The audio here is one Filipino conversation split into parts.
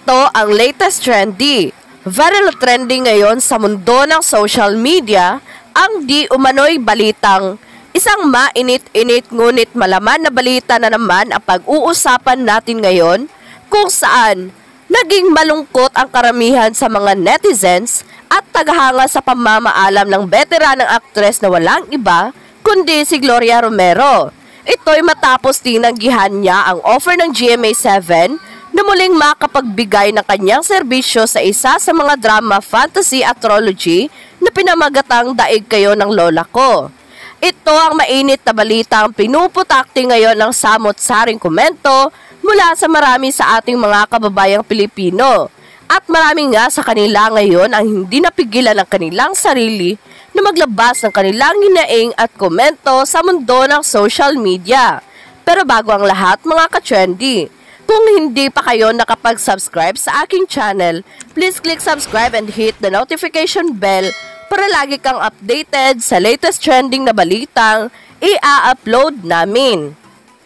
Ito ang latest trendy. Viral trending ngayon sa mundo ng social media ang di umano'y balitang isang mainit-init ngunit malaman na balita na naman ang pag-uusapan natin ngayon kung saan naging malungkot ang karamihan sa mga netizens at tagahanga sa pamamaalam ng veteranang aktres na walang iba kundi si Gloria Romero. Ito'y matapos tinanggihan niya ang offer ng GMA7 na muling makapagbigay ng kanyang serbisyo sa isa sa mga drama, fantasy at trilogy na pinamagatang Daig Kayo ng Lola Ko. Ito ang mainit na balitang pinuputakti ngayon ng samot-saring komento mula sa marami sa ating mga kababayang Pilipino. At marami nga sa kanila ngayon ang hindi napigilan ng kanilang sarili na maglabas ng kanilang hinaing at komento sa mundo ng social media. Pero bago ang lahat mga ka-trendy, kung hindi pa kayo nakapag-subscribe sa aking channel, please click subscribe and hit the notification bell para lagi kang updated sa latest trending na balitang i-upload namin.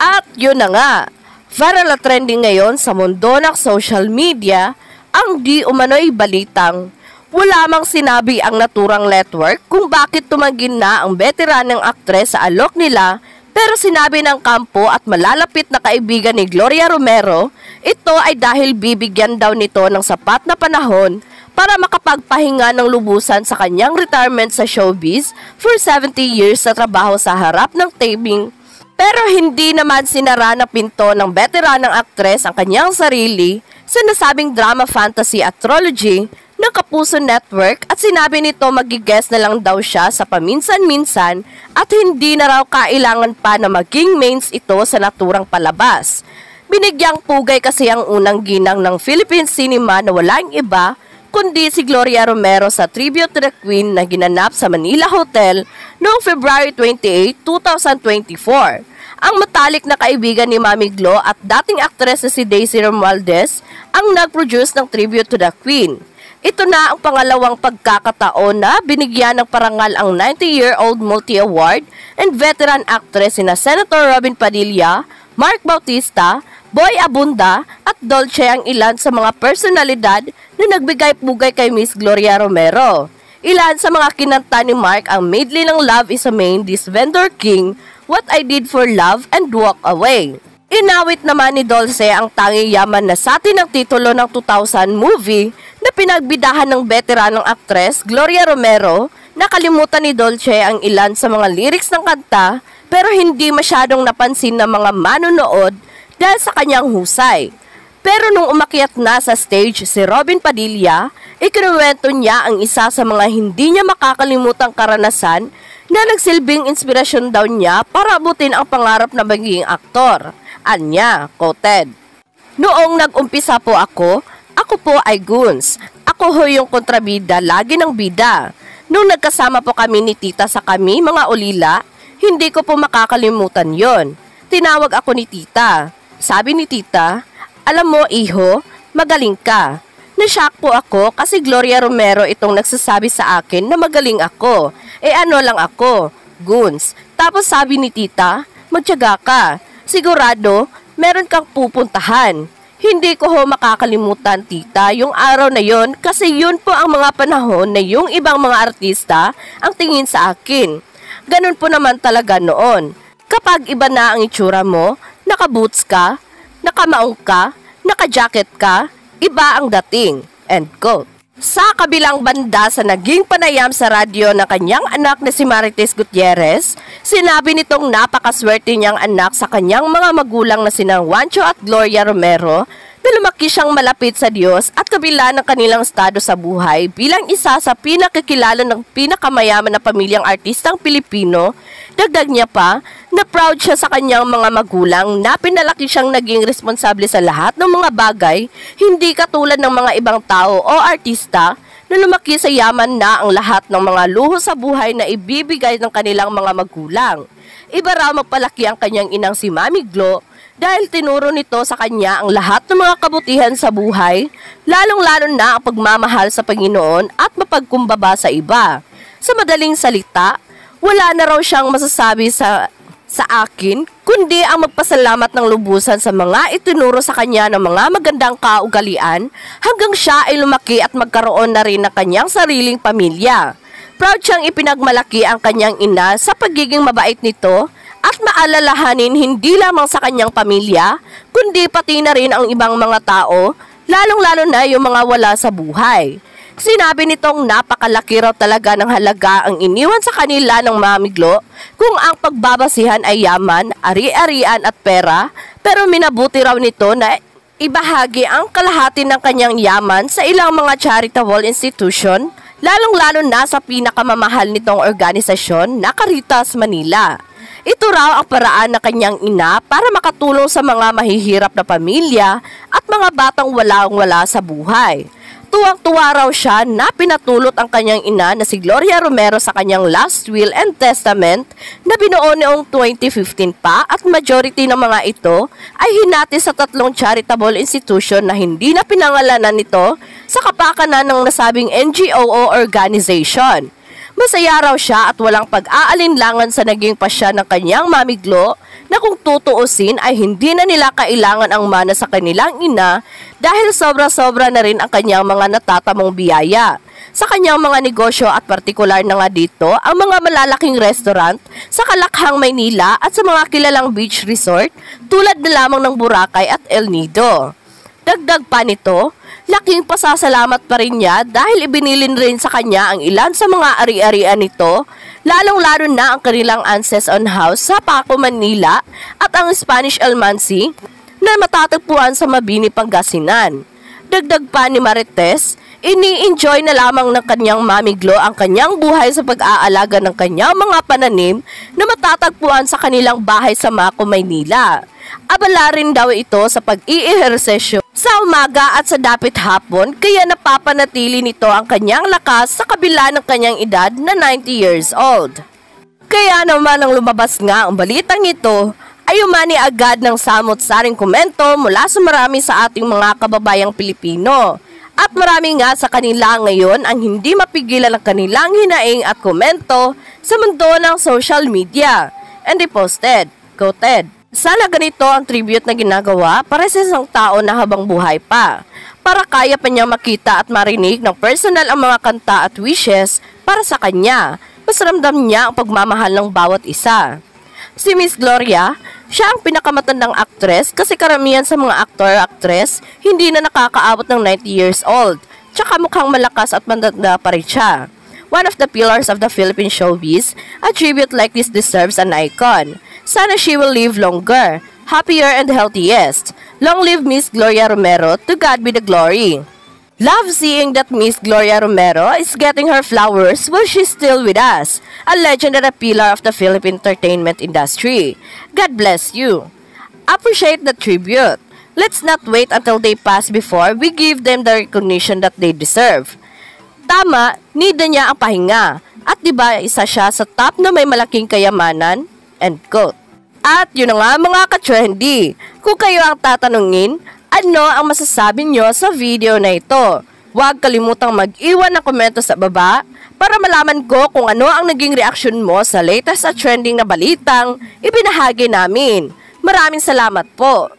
At yun na nga, viral na trending ngayon sa mundo ng social media ang di umano'y balitang wala mang sinabi ang naturang network kung bakit tumangin na ang veteranang aktres sa alok nila. Pero sinabi ng kampo at malalapit na kaibigan ni Gloria Romero, ito ay dahil bibigyan daw nito ng sapat na panahon para makapagpahinga ng lubusan sa kanyang retirement sa showbiz for 70 years sa trabaho sa harap ng taping. Pero hindi naman sinara na pinto ng veteranang aktres ang kanyang sarili sa nasabing drama, fantasy at trilogy ng Kapuso Network at sinabi nito magigest na lang daw siya sa paminsan-minsan at hindi na raw kailangan pa na maging mains ito sa naturang palabas. Binigyang pugay kasi ang unang ginang ng Philippine cinema na walang iba kundi si Gloria Romero sa tribute to the Queen na ginanap sa Manila Hotel noong February 28, 2024. Ang matalik na kaibigan ni Mami Glo at dating aktres na si Daisy Romualdez ang nag-produce ng tribute to the Queen. Ito na ang pangalawang pagkakataon na binigyan ng parangal ang 90-year-old multi-award and veteran actress na Senator Robin Padilla, Mark Bautista, Boy Abunda at Dolce ang ilan sa mga personalidad na nagbigay-pugay kay Miss Gloria Romero. Ilan sa mga kinanta ni Mark ang medley ng Love is a Main, This Vendor King, What I Did for Love and Walk Away. Inawit naman ni Dolce ang tanging yaman na sati ng titulo ng 2000 movie na pinagbidahan ng veteranong aktres Gloria Romero. Nakalimutan ni Dolce ang ilan sa mga lyrics ng kanta pero hindi masyadong napansin ng mga manonood dahil sa kanyang husay. Pero nung umakyat na sa stage si Robin Padilla, ikinuwento niya ang isa sa mga hindi niya makakalimutang karanasan na nagsilbing inspirasyon daw niya para abutin ang pangarap na maging aktor. Anya, quoted, "Noong nag-umpisa po ako po ay goons. Ako ho yung kontrabida, lagi ng bida. Nung nagkasama po kami ni tita sa kami, mga ulila, hindi ko po makakalimutan yon. Tinawag ako ni tita. Sabi ni tita, alam mo iho, magaling ka. Nashock po ako kasi Gloria Romero itong nagsasabi sa akin na magaling ako. Ano lang ako, goons. Tapos sabi ni tita, magtiyaga ka. Sigurado, meron kang pupuntahan. Hindi ko ho makakalimutan tita yung araw na yon kasi yun po ang mga panahon na yung ibang mga artista ang tingin sa akin. Ganun po naman talaga noon. Kapag iba na ang itsura mo, naka-boots ka, nakamaong ka, naka-jacket ka, iba ang dating." End quote. Sa kabilang banda sa naging panayam sa radyo ng kanyang anak na si Marites Gutierrez, sinabi nitong napakaswerte niyang anak sa kanyang mga magulang na sinang Juancho at Gloria Romero na lumaki siyang malapit sa Diyos at kabila ng kanilang estado sa buhay bilang isa sa pinakikilala ng pinakamayaman na pamilyang artistang Pilipino. Dagdag niya pa na proud siya sa kanyang mga magulang na pinalaki siyang naging responsable sa lahat ng mga bagay, hindi katulad ng mga ibang tao o artista na lumaki sa yaman na ang lahat ng mga luho sa buhay na ibibigay ng kanilang mga magulang. Iba raw magpalaki ang kanyang inang si Mami Glo dahil tinuro nito sa kanya ang lahat ng mga kabutihan sa buhay, lalong-lalo na ang pagmamahal sa Panginoon at mapagkumbaba sa iba. Sa madaling salita, wala na raw siyang masasabi sa sa akin, kundi ang magpasalamat ng lubusan sa mga itinuro sa kanya ng mga magandang kaugalian hanggang siya ay lumaki at magkaroon na rin ng kanyang sariling pamilya. Proud siyang ipinagmalaki ang kanyang ina sa pagiging mabait nito at maalalahanin hindi lamang sa kanyang pamilya, kundi pati na rin ang ibang mga tao, lalong-lalo na yung mga wala sa buhay. Sinabi nitong napakalaki raw talaga ng halaga ang iniwan sa kanila ng Mami Glo kung ang pagbabasihan ay yaman, ari-arian at pera, pero minabuti raw nito na ibahagi ang kalahati ng kanyang yaman sa ilang mga charitable institution, lalong-lalo na sa pinakamamahal nitong organisasyon na Caritas Manila. Ito raw ang paraan ng kanyang ina para makatulong sa mga mahihirap na pamilya at mga batang walang-wala sa buhay. Tuwang-tuwa raw siya na pinatulot ang kanyang ina na si Gloria Romero sa kanyang last will and testament na binuo noong 2015 pa at majority ng mga ito ay hinati sa 3 charitable institution na hindi na pinangalanan nito sa kapakanan ng nasabing NGO o organization. Masaya raw siya at walang pag-aalinlangan sa naging pasya ng kanyang Mami Glo na kung tutuusin ay hindi na nila kailangan ang mana sa kanilang ina dahil sobra-sobra na rin ang kanyang mga natatamong biyaya. Sa kanyang mga negosyo at partikular na nga dito ang mga malalaking restaurant sa Kalakhang, Maynila at sa mga kilalang beach resort tulad na lamang ng Boracay at El Nido. Dagdag pa nito, laking pasasalamat pa rin niya dahil ibinilin rin sa kanya ang ilan sa mga ari-arian nito, lalong-lalo na ang kanilang Anses on House sa Paco, Manila at ang Spanish Almansi na matatagpuan sa Mabini, Pangasinan. Dagdag pa ni Marites, ini-enjoy na lamang ng kanyang Mami Glo ang kanyang buhay sa pag-aalaga ng kanyang mga pananim na matatagpuan sa kanilang bahay sa Maco, Maynila. Abala rin daw ito sa pag-iihersesyo sa umaga at sa dapit hapon kaya napapanatili nito ang kanyang lakas sa kabila ng kanyang edad na 90 years old. Kaya naman nang lumabas nga ang balitang ito, ay umani agad ng samot-saring komento mula sa marami sa ating mga kababayang Pilipino. At marami nga sa kanila ngayon ang hindi mapigilan ang kanilang hinaing at komento sa mundo ng social media. And they posted, quoted, "Sana ganito ang tribute na ginagawa para sa isang tao na habang buhay pa. Para kaya pa niya makita at marinig ng personal ang mga kanta at wishes para sa kanya. Mas ramdam niya ang pagmamahal ng bawat isa." Si Miss Gloria, siya ang pinakamatandang aktres kasi karamihan sa mga aktor-aktres hindi na nakakaabot ng 90 years old. Tsaka mukhang malakas at matanda pa rin siya. One of the pillars of the Philippine showbiz, a tribute like this deserves an icon. Sana she will live longer, happier and healthiest. Long live Miss Gloria Romero, to God be the glory. Love seeing that Miss Gloria Romero is getting her flowers while she's still with us, a legend and a pillar of the Philippine entertainment industry. God bless you. Appreciate the tribute. Let's not wait until they pass before we give them the recognition that they deserve. Tama, need niya ang pahinga. At diba isa siya sa top na may malaking kayamanan? End quote. At yun na nga mga ka-trendy. Kung kayo ang tatanungin, ano ang masasabi nyo sa video na ito? Huwag kalimutang mag-iwan ng komento sa baba para malaman ko kung ano ang naging reaksyon mo sa latest at trending na balitang ibinahagi namin. Maraming salamat po!